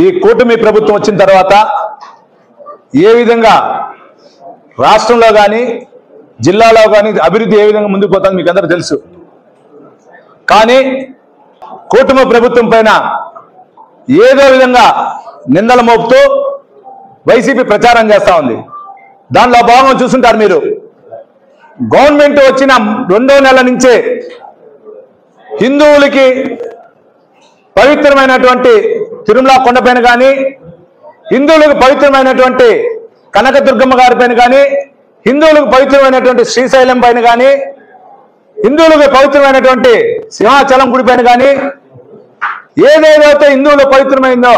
ఈ కూటమి ప్రభుత్వం వచ్చిన తర్వాత ఏ విధంగా రాష్ట్రంలో కానీ జిల్లాలో కానీ అభివృద్ధి ఏ విధంగా ముందుకు పోతుందో మీకు అందరూ తెలుసు. కానీ కూటమి ప్రభుత్వం పైన ఏదో విధంగా నిందలు మోపుతూ వైసీపీ ప్రచారం చేస్తూ ఉంది. దానిలో భాగంగా చూస్తుంటారు మీరు. గవర్నమెంట్ వచ్చిన 2వ నెల నుంచే హిందువులకి పవిత్రమైనటువంటి తిరుమల కొండపైన కానీ, హిందువులకు పవిత్రమైనటువంటి కనకదుర్గమ్మ గారి పైన కానీ, హిందువులకు పవిత్రమైనటువంటి శ్రీశైలం పైన కానీ, హిందువులకు పవిత్రమైనటువంటి సింహాచలం గుడి పైన కానీ, ఏదేదైతే హిందువులకు పవిత్రమైందో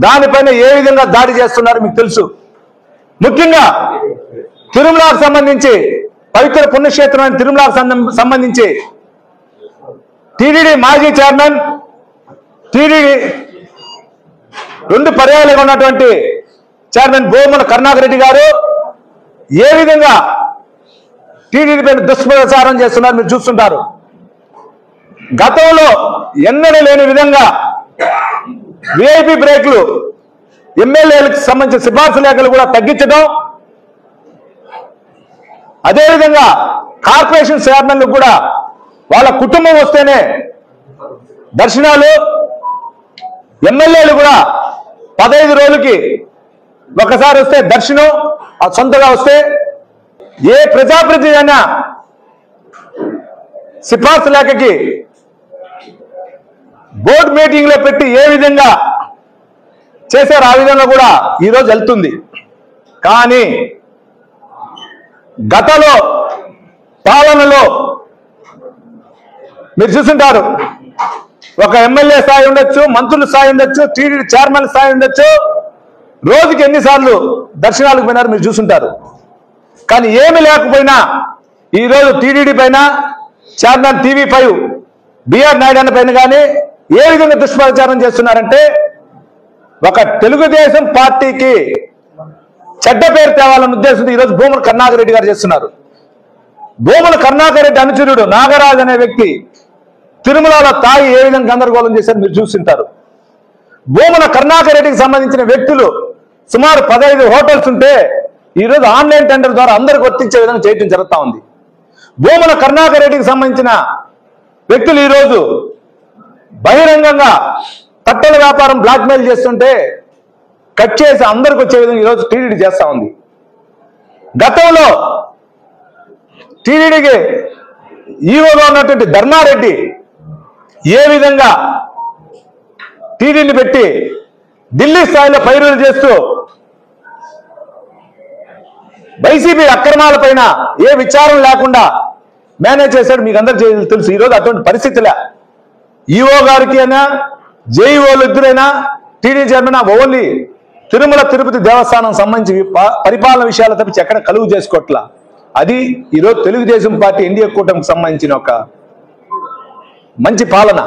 దానిపైన ఏ విధంగా దాడి చేస్తున్నారో మీకు తెలుసు. ముఖ్యంగా తిరుమలకు సంబంధించి, పవిత్ర పుణ్యక్షేత్రమైన తిరుమలకు సంబంధించి టీటీడీ మాజీ చైర్మన్, టీటీడీ 2 పర్యాయాలుగా ఉన్నటువంటి చైర్మన్ భూమన కరుణాకర్ రెడ్డి గారు ఏ విధంగా టీటీడీ పైన దుష్ప్రచారం చేస్తున్నారు మీరు చూస్తుంటారు. గతంలో ఎన్నడూ లేని విధంగా విఐపి బ్రేక్లు, ఎమ్మెల్యేలకు సంబంధించిన సిఫార్సు లేఖలు కూడా తగ్గించడం, అదేవిధంగా కార్పొరేషన్ చైర్మన్లు కూడా వాళ్ళ కుటుంబం వస్తేనే దర్శనాలు, ఎమ్మెల్యేలు కూడా 15 రోజులకి ఒకసారి వస్తే దర్శనం సొంతగా వస్తే, ఏ ప్రజాప్రతినిధి అయినా సిఫార్సు లేఖకి బోర్డు మీటింగ్లో పెట్టి ఏ విధంగా చేశారు ఆ విధంగా కూడా ఈరోజు వెళ్తుంది. కానీ గతంలో పాలనలో మీరు చూస్తుంటారు, ఒక ఎమ్మెల్యే స్థాయి ఉండొచ్చు, మంత్రుల స్థాయి ఉండొచ్చు, టీటీడీ చైర్మన్ స్థాయి ఉండొచ్చు, రోజుకి ఎన్నిసార్లు దర్శనాలకు పోయినారు మీరు చూస్తుంటారు. కానీ ఏమి లేకపోయినా ఈరోజు టీటీడీ పైన, చైర్మన్ TV5 బిఆర్ నాయుడు అన్న పైన కానీ ఏ విధంగా దుష్ప్రచారం చేస్తున్నారంటే, ఒక తెలుగుదేశం పార్టీకి చెడ్డ పేరు తేవాలన్న ఉద్దేశంతో ఈరోజు భూమన కరుణాకర్ రెడ్డి గారు చేస్తున్నారు. భూమన కరుణాకర్ రెడ్డి అనుచరుడు నాగరాజు అనే వ్యక్తి తిరుమలలో తాగి ఏ విధంగా గందరగోళం చేశారు మీరు చూస్తుంటారు. భూమన కరుణాకర్ రెడ్డికి సంబంధించిన వ్యక్తులు సుమారు 15 హోటల్స్ ఉంటే ఈరోజు ఆన్లైన్ టెండర్ ద్వారా అందరికి వర్తించే విధంగా చేయడం జరుగుతూ ఉంది. భూమన కరుణాకర్ రెడ్డికి సంబంధించిన వ్యక్తులు ఈరోజు బహిరంగంగా కట్టెల వ్యాపారం బ్లాక్మెయిల్ చేస్తుంటే కట్ చేసి అందరికి వచ్చే విధంగా ఈరోజు టీటీడీ చేస్తూ ఉంది. గతంలో టీటీడీకి ఈవోగా ఉన్నటువంటి ధర్మారెడ్డి ఏ విధంగా టీటీడీని పెట్టి ఢిల్లీ స్థాయిలో పైరులు చేస్తూ వైసీపీ అక్రమాలపైన ఏ విచారం లేకుండా మేనేజ్ చేశాడు మీకు అందరికీ తెలుసు. ఈరోజు అటువంటి పరిస్థితులే ఈఓ గారికి అయినా, జేఈఓలు ఇద్దరైనా, TTD chairman only Tirumala Tirupati Devasthanam సంబంధించి పరిపాలన విషయాలు తప్పించి ఎక్కడ కలుగు చేసుకోవట్లా. అది ఈరోజు తెలుగుదేశం పార్టీ ఎన్డీఏ కూటమికి సంబంధించిన ఒక మంచి పాలన.